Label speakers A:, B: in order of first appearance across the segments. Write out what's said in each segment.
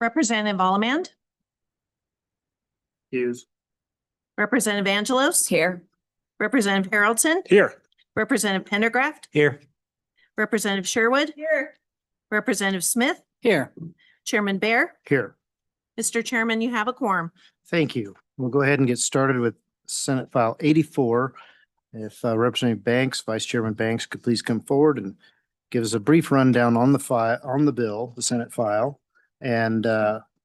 A: Representative Allemand,
B: Hughes.
A: Representative Angelos.
C: Here.
A: Representative Haroldson,
B: Here.
A: Representative Pendergraft,
B: Here.
A: Representative Sherwood,
C: Here.
A: Representative Smith,
C: Here.
A: Chairman Bear.
B: Here.
A: Mr. Chairman, you have a quorum.
B: Thank you. We'll go ahead and get started with Senate File 84. If Representative Banks, Vice Chairman Banks could please come forward and give us a brief rundown on the file, on the bill, the Senate file. And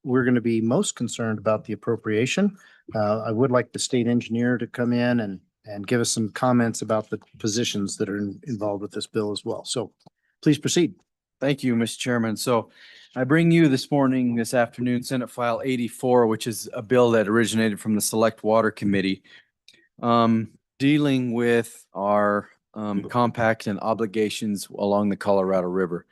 B: we're going to be most concerned about the appropriation. I would like the state engineer to come in and give us some comments about the positions that are involved with this bill as well. So please proceed.
D: Thank you, Mr. Chairman. So I bring you this afternoon, Senate File 84, which is a bill that originated from the Select Water Committee, dealing with our compact and obligations along the Colorado River.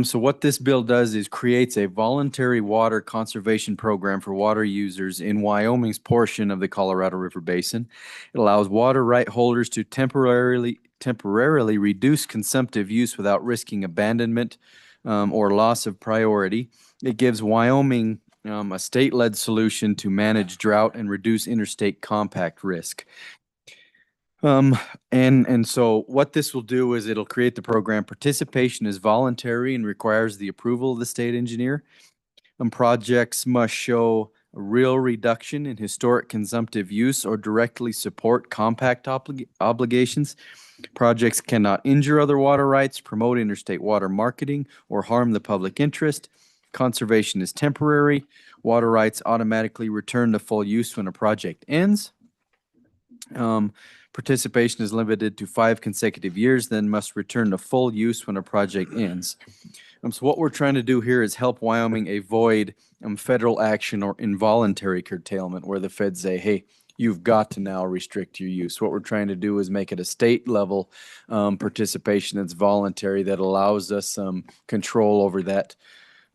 D: So what this bill does is creates a voluntary water conservation program for water users in Wyoming's portion of the Colorado River Basin. It allows water right holders to temporarily reduce consumptive use without risking abandonment or loss of priority. It gives Wyoming a state-led solution to manage drought and reduce interstate compact risk. And so what this will do is it'll create the program. Participation is voluntary and requires the approval of the state engineer. Projects must show a real reduction in historic consumptive use or directly support compact obligations. Projects cannot injure other water rights, promote interstate water marketing, or harm the public interest. Conservation is temporary. Water rights automatically return to full use when a project ends. Participation is limited to 5 consecutive years, then must return to full use when a project ends. So what we're trying to do here is help Wyoming avoid federal action or involuntary curtailment where the feds say, hey, you've got to now restrict your use. What we're trying to do is make it a state level participation that's voluntary, that allows us some control over that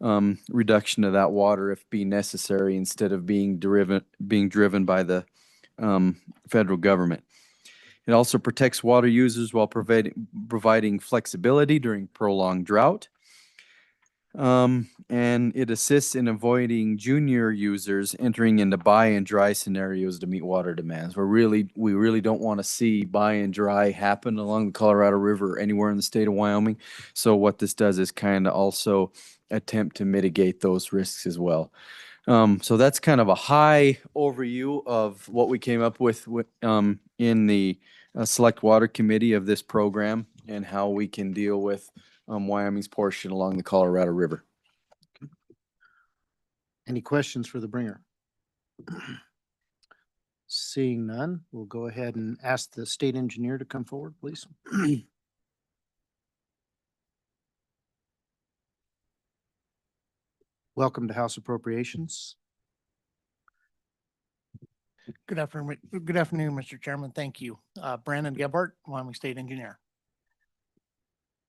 D: reduction of that water if be necessary, instead of being driven by the federal government. It also protects water users while providing flexibility during prolonged drought. And it assists in avoiding junior users entering into buy and dry scenarios to meet water demands. We really don't want to see buy and dry happen along the Colorado River or anywhere in the state of Wyoming. So what this does is kind of also attempt to mitigate those risks as well. So that's kind of a high overview of what we came up with in the Select Water Committee of this program and how we can deal with Wyoming's portion along the Colorado River.
B: Any questions for the bringer? Seeing none, we'll go ahead and ask the state engineer to come forward, please. Welcome to House Appropriations.
E: Good afternoon, Mr. Chairman. Thank you. Brandon Gebhardt, Wyoming State Engineer.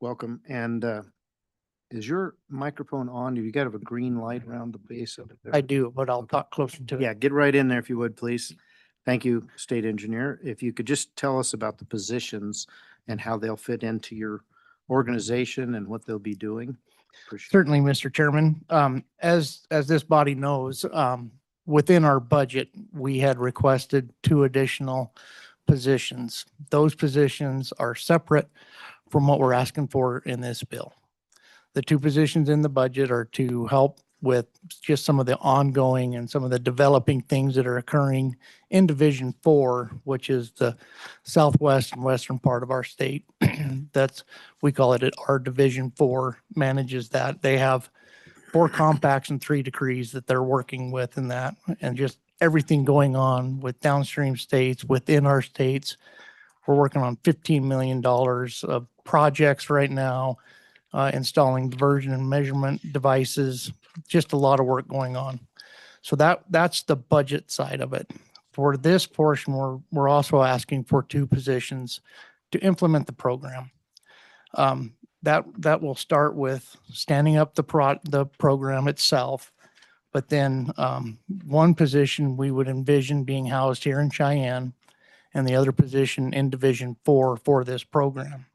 B: Welcome. And is your microphone on? Do you got a green light around the base of it?
E: I do, but I'll talk closer to it.
B: Yeah, get right in there if you would, please. Thank you, State Engineer. If you could just tell us about the positions and how they'll fit into your organization and what they'll be doing.
E: Certainly, Mr. Chairman. As this body knows, within our budget, we had requested 2 additional positions. Those positions are separate from what we're asking for in this bill. The 2 positions in the budget are to help with just some of the ongoing and some of the developing things that are occurring in Division 4, which is the southwest and western part of our state. We call it our Division 4 manages that. They have 4 compacts and 3 decrees that they're working with in that, and just everything going on with downstream states, within our states. We're working on $15 million of projects right now, installing diversion and measurement devices, just a lot of work going on. So that's the budget side of it. For this portion, we're also asking for 2 positions to implement the program. That will start with standing up the program itself, but then 1 position we would envision being housed here in Cheyenne, and the other position in Division 4 for this program.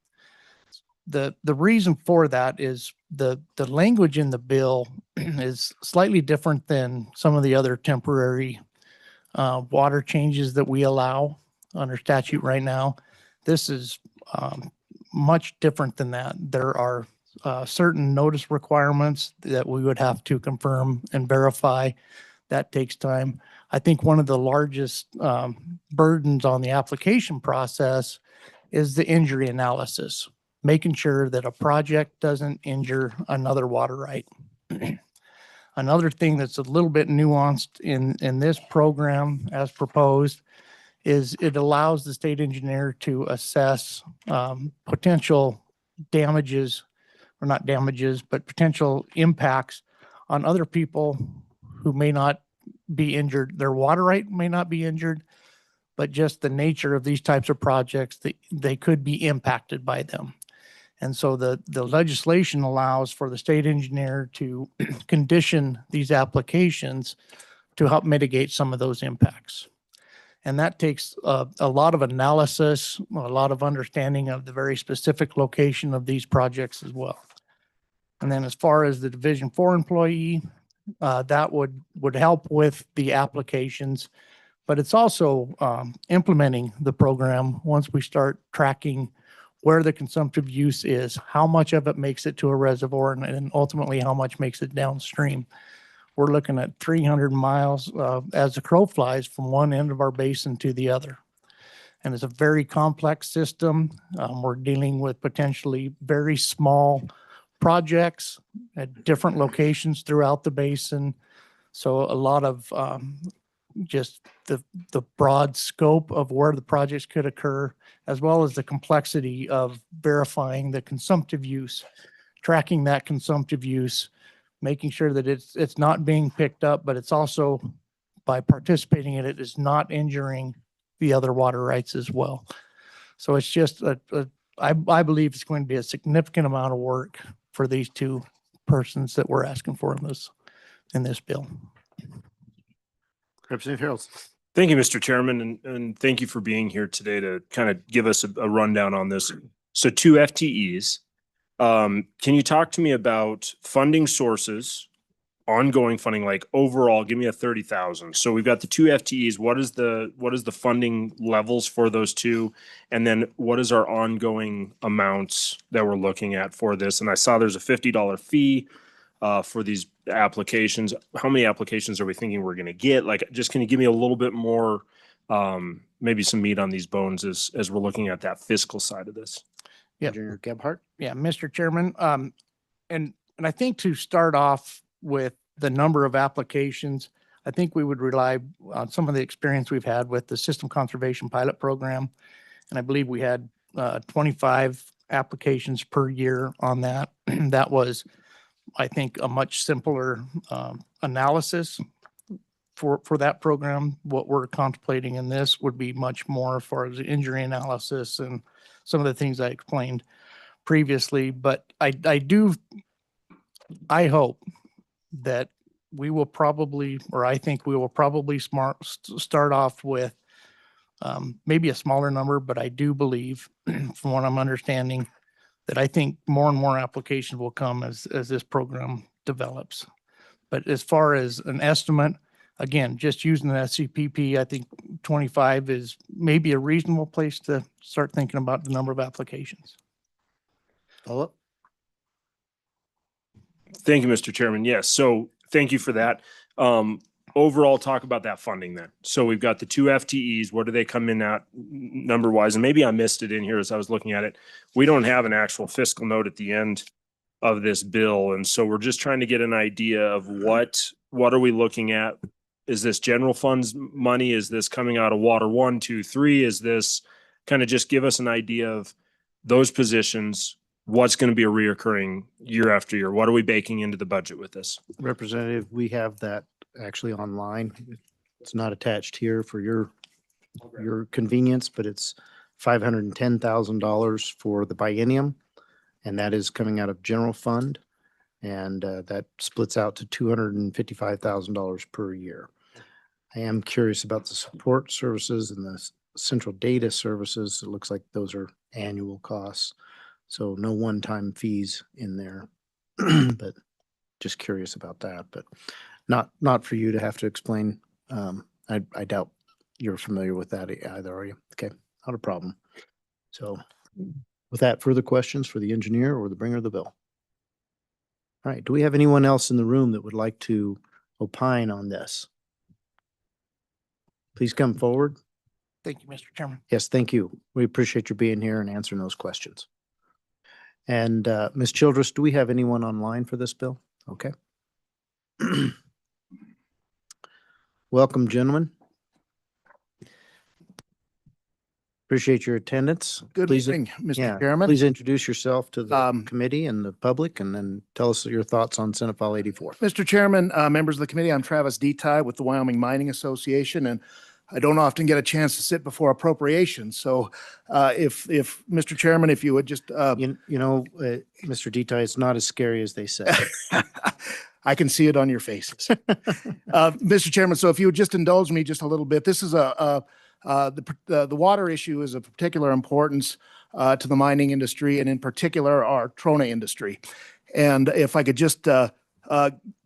E: The reason for that is the language in the bill is slightly different than some of the other temporary water changes that we allow under statute right now. This is much different than that. There are certain notice requirements that we would have to confirm and verify. That takes time. I think one of the largest burdens on the application process is the injury analysis, making sure that a project doesn't injure another water right. Another thing that's a little bit nuanced in this program as proposed is it allows the state engineer to assess potential damages, or not damages, but potential impacts on other people who may not be injured. Their water right may not be injured, but just the nature of these types of projects, they could be impacted by them. And so the legislation allows for the state engineer to condition these applications to help mitigate some of those impacts. And that takes a lot of analysis, a lot of understanding of the very specific location of these projects as well. And then as far as the Division 4 employee, that would help with the applications, but it's also implementing the program once we start tracking where the consumptive use is, how much of it makes it to a reservoir, and ultimately how much makes it downstream. We're looking at 300 miles as the crow flies from one end of our basin to the other. And it's a very complex system. We're dealing with potentially very small projects at different locations throughout the basin. So a lot of just the broad scope of where the projects could occur, as well as the complexity of verifying the consumptive use, tracking that consumptive use, making sure that it's not being picked up, but it's also, by participating in it, is not injuring the other water rights as well. So it's just I believe it's going to be a significant amount of work for these two persons that we're asking for in this bill.
B: Representative Harold.
C: Thank you, Mr. Chairman, and thank you for being here today to kind of give us a rundown on this. So 2 FTEs. Can you talk to me about funding sources, ongoing funding, like overall, give me a 30,000. So we've got the 2 FTEs. What is the funding levels for those two? And then what is our ongoing amounts that we're looking at for this? And I saw there's a $50 fee for these applications. How many applications are we thinking we're going to get? Like, just can you give me a little bit more, maybe some meat on these bones as we're looking at that fiscal side of this?
E: Yep.
B: Engineer Gebhardt.
E: Yeah, Mr. Chairman. And I think to start off with the number of applications, I think we would rely on some of the experience we've had with the System Conservation Pilot Program. And I believe we had 25 applications per year on that. That was, I think, a much simpler analysis for that program. What we're contemplating in this would be much more for the injury analysis and some of the things I explained previously. But I hope that we will probably, or I think we will probably start off with maybe a smaller number, but I do believe, from what I'm understanding, that I think more and more applications will come as this program develops. But as far as an estimate, again, just using the SCPP, I think 25 is maybe a reasonable place to start thinking about the number of applications.
B: Follow up.
C: Thank you, Mr. Chairman. Yes. So thank you for that. Overall, talk about that funding then. So we've got the 2 FTEs. What do they come in at number wise? And maybe I missed it in here as I was looking at it. We don't have an actual fiscal note at the end of this bill. And so we're just trying to get an idea of what are we looking at? Is this general funds money? Is this coming out of water 1, 2, 3? Is this kind of just give us an idea of those positions? What's going to be a reoccurring year after year? What are we baking into the budget with this?
B: Representative, we have that actually online. It's not attached here for your convenience, but it's $510,000 for the biennium, and that is coming out of general fund, and that splits out to $255,000 per year. I am curious about the support services and the central data services. It looks like those are annual costs, so no one-time fees in there. But just curious about that, but not for you to have to explain. I doubt you're familiar with that either, are you? Okay, not a problem. So with that, further questions for the engineer or the bringer of the bill? All right, do we have anyone else in the room that would like to opine on this? Please come forward.
E: Thank you, Mr. Chairman.
B: Yes, thank you. We appreciate you being here and answering those questions. And Ms. Childress, do we have anyone online for this bill? Okay. Welcome, gentlemen. Appreciate your attendance.
F: Good
B: Please-
F: evening,
B: yeah,
F: Mr. Chairman.
B: Please introduce yourself to the
F: Um,
B: committee and the public, and then tell us your thoughts on Senate File 84.
F: Mr. Chairman, members of the committee, I'm Travis Detai with the Wyoming Mining Association, and I don't often get a chance to sit before appropriations. So if Mr. Chairman, if you would just,
B: Mr. Deta, it's not as scary as they say.
F: I can see it on your faces. Mr. Chairman, so if you would just indulge me just a little bit, this is the water issue is of particular importance to the mining industry and in particular our trona industry. And if I could just,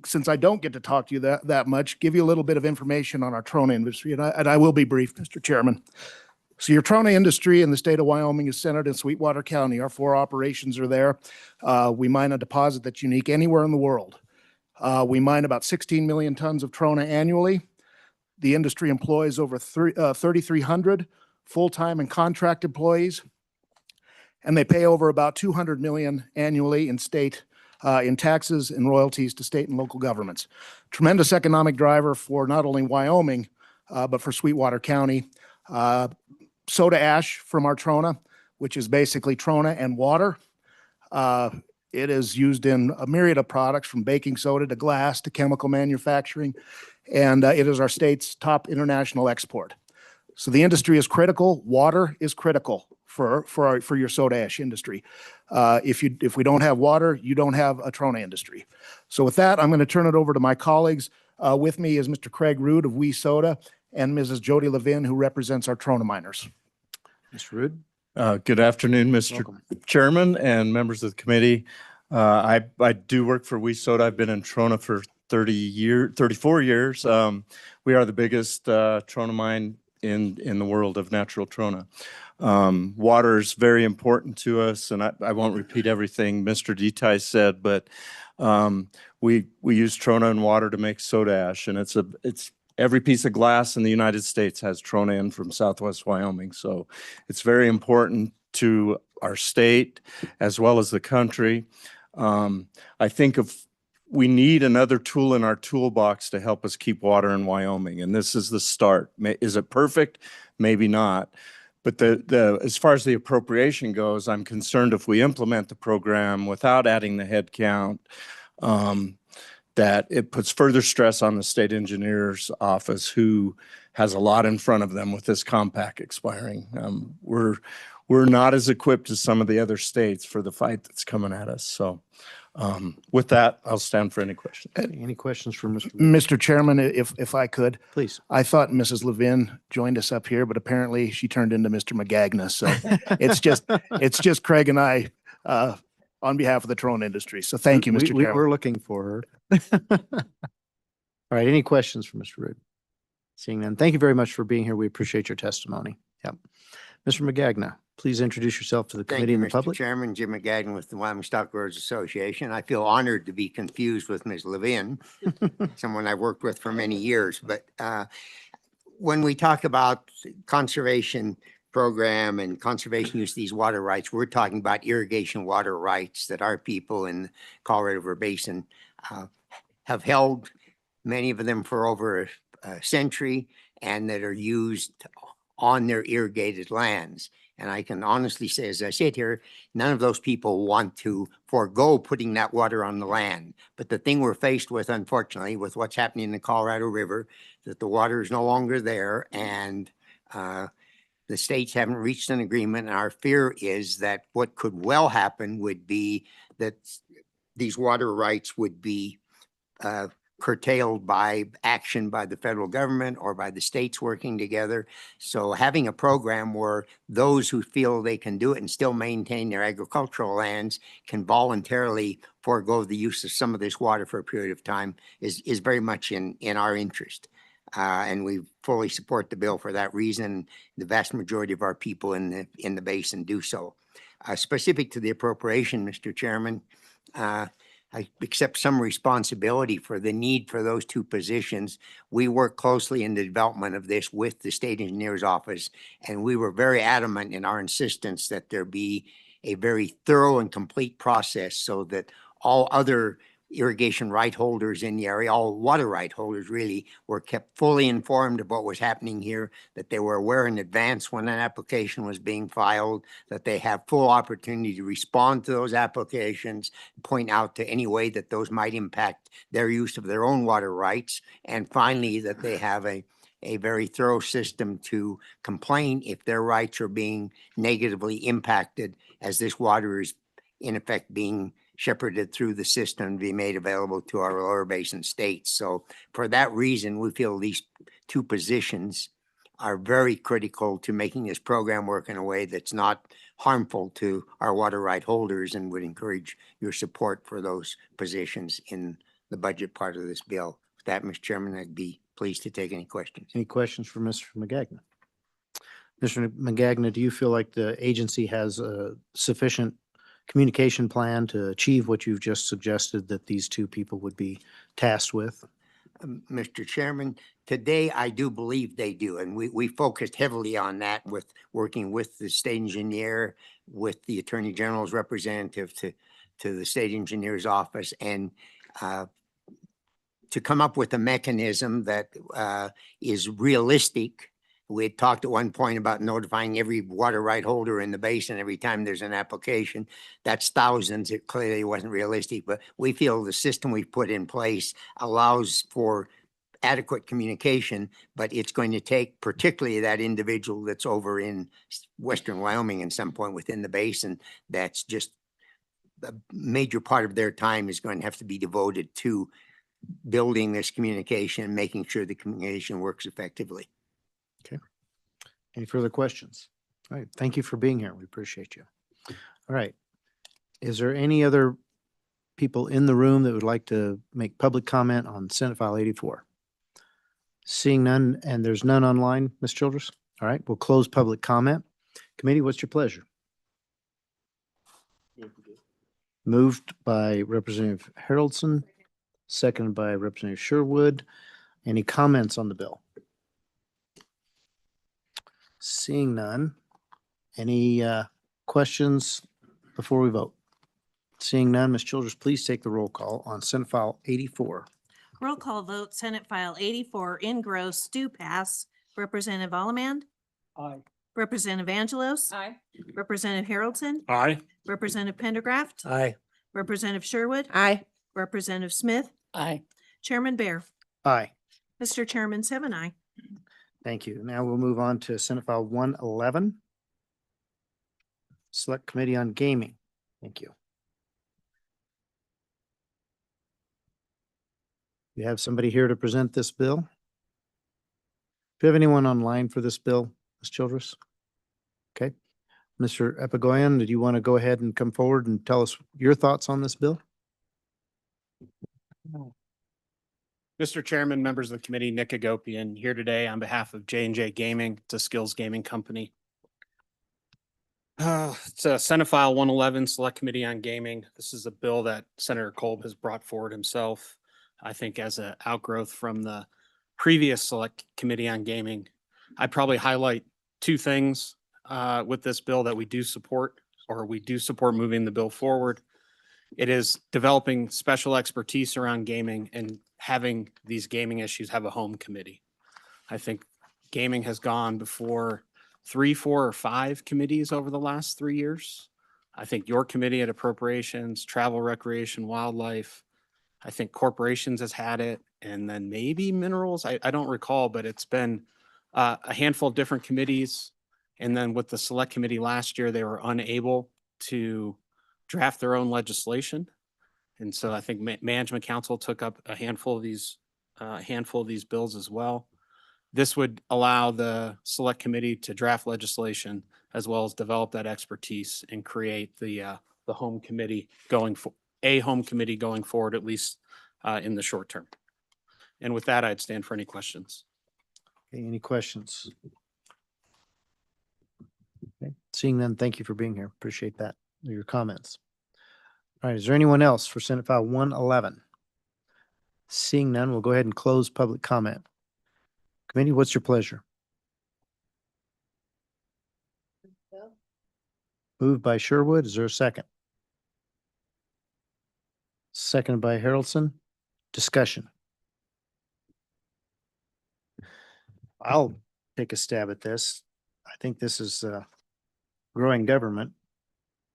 F: since I don't get to talk to you that much, give you a little bit of information on our trona industry, and I will be brief, Mr. Chairman. So your trona industry in the state of Wyoming is centered in Sweetwater County. Our 4 operations are there. We mine a deposit that's unique anywhere in the world. We mine about 16 million tons of trona annually. The industry employs over 3,300 full-time and contract employees, and they pay over about 200 million annually in taxes and royalties to state and local governments. Tremendous economic driver for not only Wyoming, but for Sweetwater County. Soda ash from our trona, which is basically trona and water. It is used in a myriad of products from baking soda to glass to chemical manufacturing, and it is our state's top international export. So the industry is critical. Water is critical for your soda ash industry. If we don't have water, you don't have a trona industry. So with that, I'm going to turn it over to my colleagues. With me is Mr. Craig Rood of We Soda and Mrs. Jody Levin, who represents our trona miners.
B: Mr. Rood?
G: Good afternoon, Mr.
B: Welcome.
G: Chairman and members of the committee. I do work for We Soda. I've been in Trona for 34 years. We are the biggest trona mine in the world of natural trona. Water is very important to us, and I won't repeat everything Mr. Detai said, but we use trona and water to make soda ash, and it's every piece of glass in the United States has trona in from Southwest Wyoming. So it's very important to our state as well as the country. I think we need another tool in our toolbox to help us keep water in Wyoming, and this is the start. Is it perfect? Maybe not. But as far as the appropriation goes, I'm concerned if we implement the program without adding the head count, that it puts further stress on the state engineer's office, who has a lot in front of them with this compact expiring. We're not as equipped as some of the other states for the fight that's coming at us. So with that, I'll stand for any questions.
B: Any questions for Mr. Rood?
F: Mr. Chairman, if I could,
B: Please.
F: I thought Mrs. Levin joined us up here, but apparently she turned into Mr. McGagna. So it's just Craig and I on behalf of the trona industry. So thank you, Mr. Chairman.
B: We're looking for her. All right, any questions for Mr. Rood? Seeing none, thank you very much for being here. We appreciate your testimony. Yep. Mr. McGagna, please introduce yourself to the
H: Thank
B: committee
H: you,
B: and the
H: Mr.
B: public.
H: Chairman. Jim McGagnon with the Wyoming Stockgrowers Association. I feel honored to be confused with Ms. Levin, someone I've worked with for many years. But when we talk about conservation program and conservation use of these water rights, we're talking about irrigation water rights that our people in the Colorado River Basin have held, many of them for over a century, and that are used on their irrigated lands. And I can honestly say, as I sit here, none of those people want to forego putting that water on the land. But the thing we're faced with, unfortunately, with what's happening in the Colorado River, that the water is no longer there, and the states haven't reached an agreement. And our fear is that what could well happen would be that these water rights would be curtailed by action by the federal government or by the states working together. So having a program where those who feel they can do it and still maintain their agricultural lands can voluntarily forego the use of some of this water for a period of time is very much in our interest. And we fully support the bill for that reason. The vast majority of our people in the basin do so. Specific to the appropriation, Mr. Chairman, I accept some responsibility for the need for those two positions. We work closely in the development of this with the state engineer's office, and we were very adamant in our insistence that there be a very thorough and complete process so that all other irrigation right holders in the area, all water right holders really, were kept fully informed of what was happening here, that they were aware in advance when an application was being filed, that they have full opportunity to respond to those applications, point out to any way that those might impact their use of their own water rights, and finally, that they have a very thorough system to complain if their rights are being negatively impacted as this water is in effect being shepherded through the system to be made available to our lower basin states. So for that reason, we feel these two positions are very critical to making this program work in a way that's not harmful to our water right holders, and would encourage your support for those positions in the budget part of this bill. With that, Mr. Chairman, I'd be pleased to take any questions.
B: Any questions for Mr. Magagna? Mr. Magagna, do you feel like the agency has a sufficient communication plan to achieve what you've just suggested that these two people would be tasked with?
H: Mr. Chairman, today I do believe they do, and we focused heavily on that with working with the state engineer, with the Attorney General's representative to the state engineer's office, and to come up with a mechanism that is realistic. We had talked at one point about notifying every water right holder in the basin every time there's an application. That's thousands. It clearly wasn't realistic, but we feel the system we've put in place allows for adequate communication, but it's going to take particularly that individual that's over in western Wyoming at some point within the basin. That's just a major part of their time is going to have to be devoted to building this communication, making sure the communication works effectively.
B: Any further questions? All right. Thank you for being here. We appreciate you. All right. Is there any other people in the room that would like to make public comment on Senate File 84? Seeing none, and there's none online, Ms. Childress? All right, we'll close public comment. Committee, what's your pleasure? Moved by Representative Haroldson, seconded by Representative Sherwood. Any comments on the bill? Seeing none. Any questions before we vote? Seeing none, Ms. Childress, please take the roll call on Senate File 84.
A: Roll call vote, Senate File 84 in gross, do pass. Representative Allemand?
E: Aye.
A: Representative Angelos?
I: Aye.
A: Representative Haroldson?
C: Aye.
A: Representative Pendergraft?
E: Aye.
A: Representative Sherwood?
I: Aye.
A: Representative Smith?
I: Aye.
A: Chairman Bear?
B: Aye.
A: Mr. Chairman, 7-0.
B: Thank you. Now we'll move on to Senate File 111. Select Committee on Gaming. Thank you. You have somebody here to present this bill? Do you have anyone online for this bill, Ms. Childress? Okay. Mr. Epigoyan, did you want to go ahead and come forward and tell us your thoughts on this bill?
J: Mr. Chairman, members of the committee, Nick Agopian here today on behalf of J&J Gaming. It's a skills gaming company. It's a Senate File 111 Select Committee on Gaming. This is a bill that Senator Kolb has brought forward himself, I think as an outgrowth from the previous Select Committee on Gaming. I'd probably highlight two things with this bill that we do support, or we do support moving the bill forward. It is developing special expertise around gaming and having these gaming issues have a home committee. I think gaming has gone before 3, 4, or 5 committees over the last 3 years. I think your committee at Appropriations, Travel, Recreation, Wildlife, I think Corporations has had it, and then maybe Minerals. I don't recall, but it's been a handful of different committees. And then with the Select Committee last year, they were unable to draft their own legislation. And so I think Management Council took up a handful of these a handful of these bills as well. This would allow the select committee to draft legislation as well as develop that expertise and create the home committee home committee going forward, at least in the short term. And with that, I'd stand for any questions.
B: Okay, any questions? Okay, seeing none, thank you for being here. Appreciate that, your comments. All right, is there anyone else for Senate File 111? Seeing none, we'll go ahead and close public comment. Committee, what's your pleasure? Moved by Sherwood. Is there a second? Seconded by Harrelson. Discussion. I'll take a stab at this. I think this is growing government.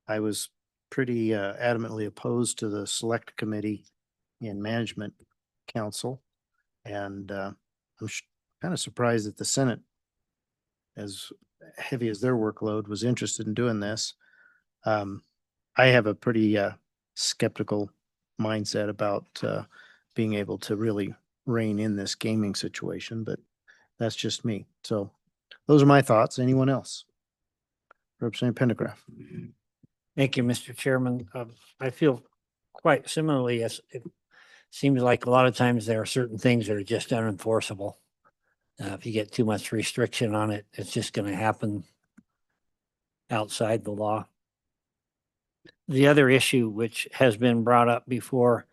B: I was pretty adamantly opposed to the select committee in management council. And I'm kind of surprised that the Senate, as heavy as their workload, was interested in doing this. I have a pretty skeptical mindset about being able to really rein in this gaming situation, but that's just me. So those are my thoughts. Anyone else? Representative Pendergraph.
I: Thank you, Mr. Chairman. I feel quite similarly, as it seems like a lot of times there are certain things that are just unenforceable. If you get too much restriction on it, it's just going to happen outside the law. The other issue which has been brought up before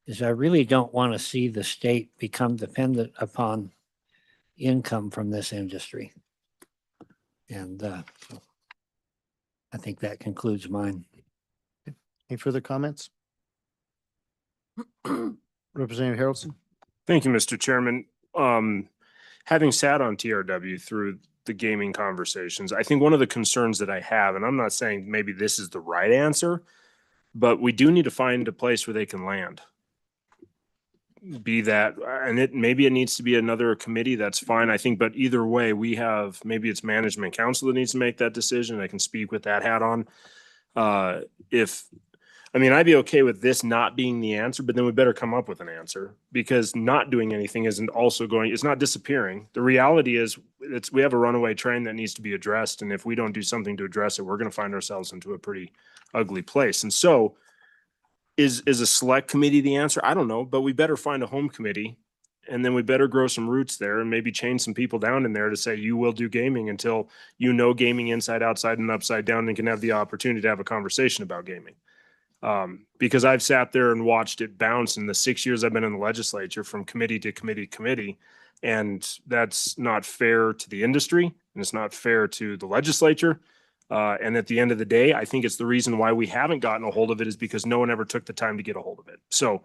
I: is I really don't want to see the state become dependent upon income from this industry. And I think that concludes mine.
B: Any further comments? Representative Harrelson.
C: Thank you, Mr. Chairman. Having sat on TRW through the gaming conversations, I think one of the concerns that I have, and I'm not saying maybe this is the right answer, but we do need to find a place where they can land. Be that, and maybe it needs to be another committee, that's fine, I think, but either way, maybe it's management council that needs to make that decision. I can speak with that hat on. I'd be okay with this not being the answer, but then we better come up with an answer, because not doing anything isn't also it's not disappearing. The reality is we have a runaway train that needs to be addressed. And if we don't do something to address it, we're going to find ourselves into a pretty ugly place. And so is a select committee the answer? I don't know, but we better find a home committee, and then we better grow some roots there and maybe chain some people down in there to say, you will do gaming until you know gaming inside, outside, and upside down, and can have the opportunity to have a conversation about gaming. Because I've sat there and watched it bounce in the 6 years I've been in the legislature from committee to committee to committee. And that's not fair to the industry, and it's not fair to the legislature. And at the end of the day, I think it's the reason why we haven't gotten a hold of it is because no one ever took the time to get a hold of it. So,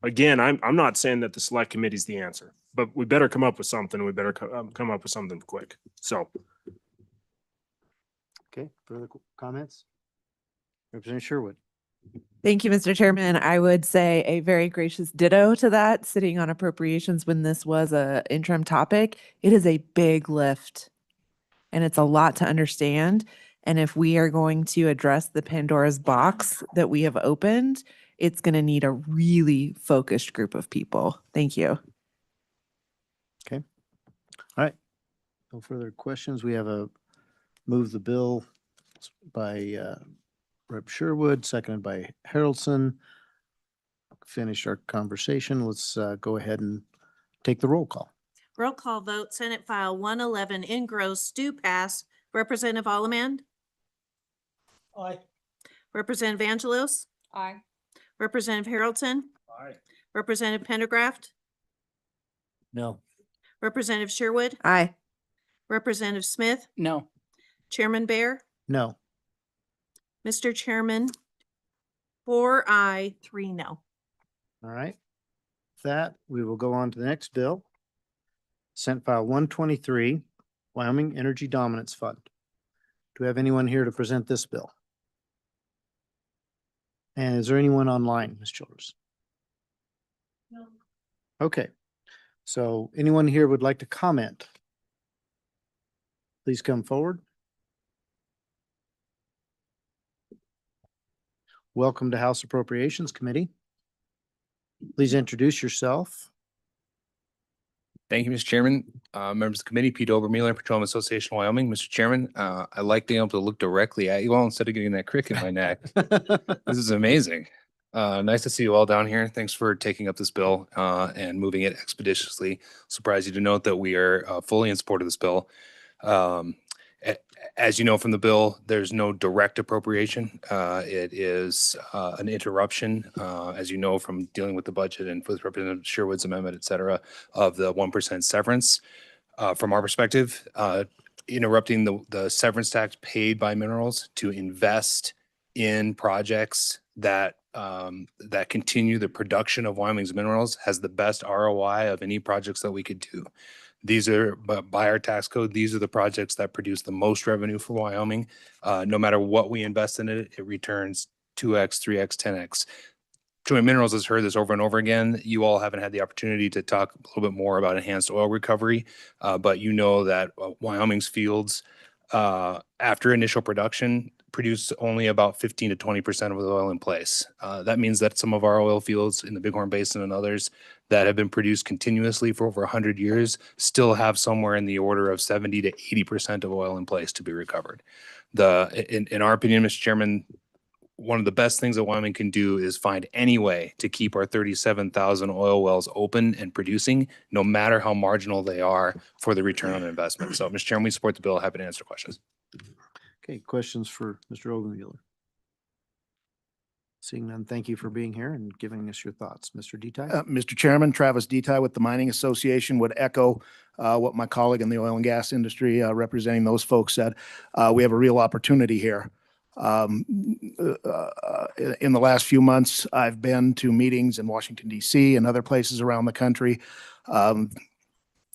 C: again, I'm not saying that the select committee is the answer, but we better come up with something. We better come up with something quick. So.
B: Okay, further comments? Representative Sherwood.
K: Thank you, Mr. Chairman. I would say a very gracious ditto to that, sitting on appropriations when this was a interim topic. It is a big lift and it's a lot to understand. And if we are going to address the Pandora's box that we have opened, it's going to need a really focused group of people. Thank you.
B: Okay. All right. No further questions. We have move the bill by Rep. Sherwood, seconded by Harrelson. Finished our conversation. Let's go ahead and take the roll call.
A: Roll call vote, Senate File 111 in gross, do pass. Representative Allemand?
I: Aye.
A: Representative Angelos?
K: Aye.
A: Representative Harrelson?
C: Aye.
A: Representative Pendergraft?
I: No.
A: Representative Sherwood?
K: Aye.
A: Representative Smith?
I: No.
A: Chairman Bear?
B: No.
A: Mr. Chairman, 4 aye, 3 no.
B: All right. With that, we will go on to the next bill. Senate File 123, Wyoming Energy Dominance Fund. Do we have anyone here to present this bill? And is there anyone online, Ms. Childers?
A: No.
B: Okay. So anyone here would like to comment? Please come forward. Welcome to House Appropriations Committee. Please introduce yourself
L: Thank you, Mr. Chairman. Members of the committee, Pete Obermueller, Petroleum Association of Wyoming. Mr. Chairman, I like being able to look directly at you all instead of getting that crick in my neck. This is amazing. Nice to see you all down here. Thanks for taking up this bill and moving it expeditiously. Surprised you to note that we are fully in support of this bill. As you know from the bill, there's no direct appropriation. It is an interruption, as you know from dealing with the budget and with Representative Sherwood's amendment, et cetera, of the 1% severance. From our perspective, interrupting the severance tax paid by minerals to invest in projects that that continue the production of Wyoming's minerals has the best ROI of any projects that we could do. These are, by our tax code, these are the projects that produce the most revenue for Wyoming. No matter what we invest in it, it returns 2x, 3x, 10x. Joint Minerals has heard this over and over again. You all haven't had the opportunity to talk a little bit more about enhanced oil recovery, but you know that Wyoming's fields, after initial production, produce only about 15 to 20% of the oil in place. That means that some of our oil fields in the Bighorn Basin and others that have been produced continuously for over 100 years still have somewhere in the order of 70 to 80% of oil in place to be recovered. In our opinion, Mr. Chairman, one of the best things that Wyoming can do is find any way to keep our 37,000 oil wells open and producing, no matter how marginal they are for the return on investment. So, Mr. Chairman, we support the bill. Happy to answer questions.
B: Okay, questions for Mr. Obermueller? Seeing none, thank you for being here and giving us your thoughts. Mr. Detail?
F: Mr. Chairman, Travis Detail with the Mining Association would echo what my colleague in the oil and gas industry representing those folks said. We have a real opportunity here. In the last few months, I've been to meetings in Washington, D.C. and other places around the country.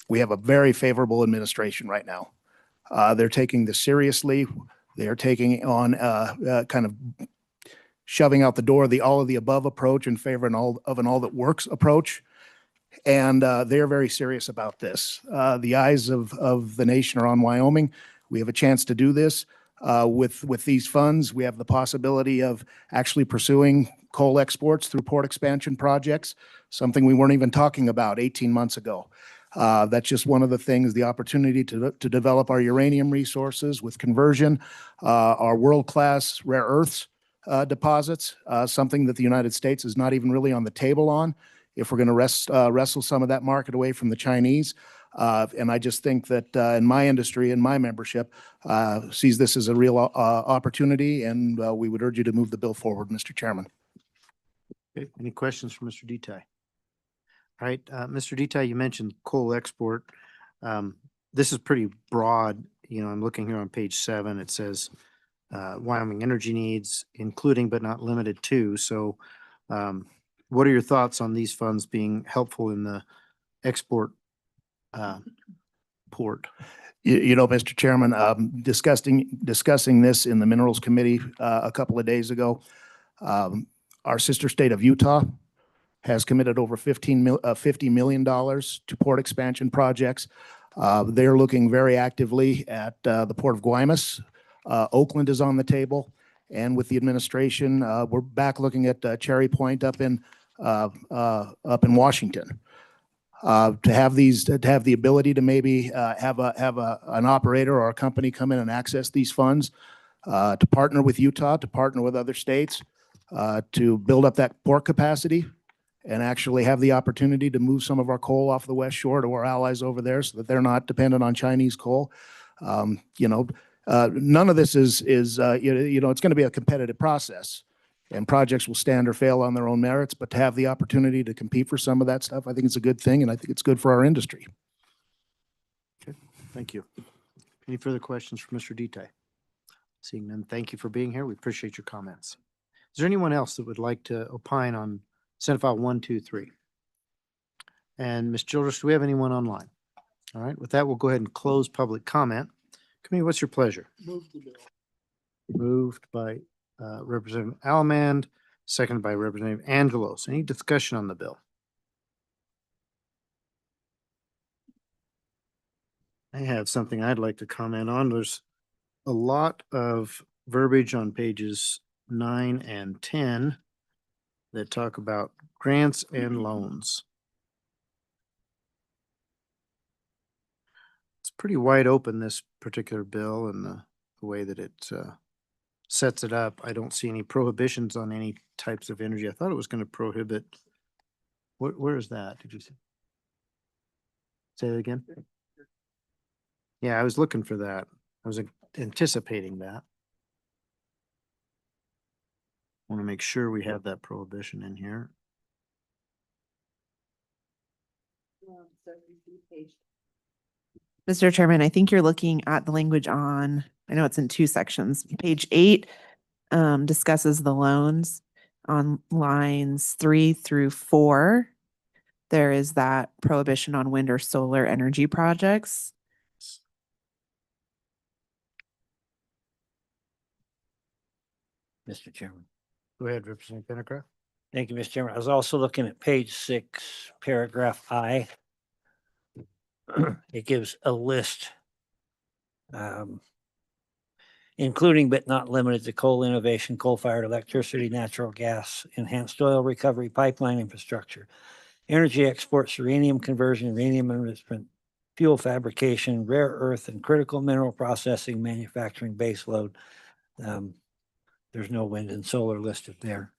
F: We have a very favorable administration right now. They're taking this seriously. They're taking on kind of shoving out the door the all of the above approach in favor of an all that works approach. And they're very serious about this. The eyes of the nation are on Wyoming. We have a chance to do this. With these funds, we have the possibility of actually pursuing coal exports through port expansion projects, something we weren't even talking about 18 months ago. That's just one of the things, the opportunity to develop our uranium resources with conversion, our world-class rare earths deposits, something that the United States is not even really on the table on if we're going to wrestle some of that market away from the Chinese. And I just think that in my industry and my membership sees this as a real opportunity, and we would urge you to move the bill forward, Mr. Chairman.
B: Okay, any questions for Mr. Detail? All right, Mr. Detail, you mentioned coal export. This is pretty broad. You know, I'm looking here on page 7. It says Wyoming energy needs, including but not limited to. So what are your thoughts on these funds being helpful in the export port?
F: You know, Mr. Chairman, discussing this in the Minerals Committee a couple of days ago, our sister state of Utah has committed over $50 million to port expansion projects. They're looking very actively at the Port of Guaymas. Oakland is on the table, and with the administration, we're back looking at Cherry Point up in Washington. To have the ability to maybe have an operator or a company come in and access these funds, to partner with Utah, to partner with other states, to build up that port capacity, and actually have the opportunity to move some of our coal off the West Shore to our allies over there so that they're not dependent on Chinese coal. None of this is it's going to be a competitive process, and projects will stand or fail on their own merits, but to have the opportunity to compete for some of that stuff, I think it's a good thing, and I think it's good for our industry.
B: Okay, thank you. Any further questions for Mr. Detail? Seeing none, thank you for being here. We appreciate your comments. Is there anyone else that would like to opine on Senate File 123? And Ms. Childress, do we have anyone online? All right, with that, we'll go ahead and close public comment. Committee, what's your pleasure?
F: Move the bill.
B: Moved by Representative Almond, seconded by Representative Angelos. Any discussion on the bill? I have something I'd like to comment on. There's a lot of verbiage on pages 9 and 10 that talk about grants and loans. pretty wide open, this particular bill, and the way that it sets it up. I don't see any prohibitions on any types of energy. I thought it was going to prohibit. Where is that? Did you say? Say it again? Yeah, I was looking for that. I was anticipating that. Want to make sure we have that prohibition in here.
K: Mr. Chairman, I think you're looking at the language on, I know it's in two sections. Page 8 discusses the loans on lines 3 through 4. There is that prohibition on wind or solar energy projects.
I: Mr. Chairman.
B: Go ahead, Representative Pendercraft.
I: Thank you, Mr. Chairman. I was also looking at page 6, paragraph I. It gives a list, including but not limited to coal innovation, coal-fired electricity, natural gas, enhanced oil recovery, pipeline infrastructure, energy exports, uranium conversion, uranium enrichment, fuel fabrication, rare earth and critical mineral processing, manufacturing, base load. There's no wind and solar listed there.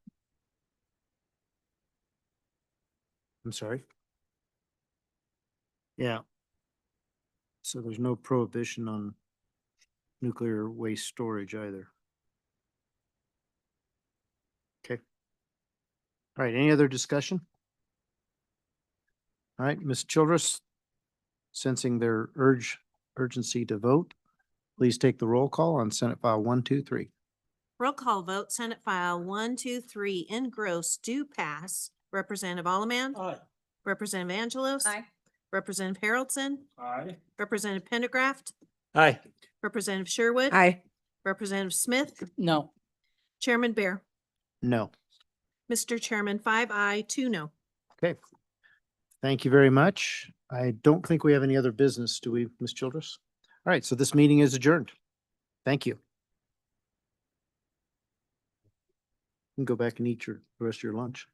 B: I'm sorry. Yeah. So there's no prohibition on nuclear waste storage either. Okay. All right, any other discussion? All right, Ms. Childress, sensing their urgency to vote, please take the roll call on Senate File 123.
A: Roll call vote, Senate File 123 engrossed do pass. Representative Allemand.
I: Aye.
A: Representative Angelos.
K: Aye.
A: Representative Haroldson.
C: Aye.
A: Representative Pendergraft.
I: Aye.
A: Representative Sherwood.
K: Aye.
A: Representative Smith.
I: No.
A: Chairman Bear.
B: No.
A: Mr. Chairman, 5 aye, 2 no.
B: Okay. Thank you very much. I don't think we have any other business, do we, Ms. Childress? All right, so this meeting is adjourned. Thank you. You can go back and eat the rest of your lunch.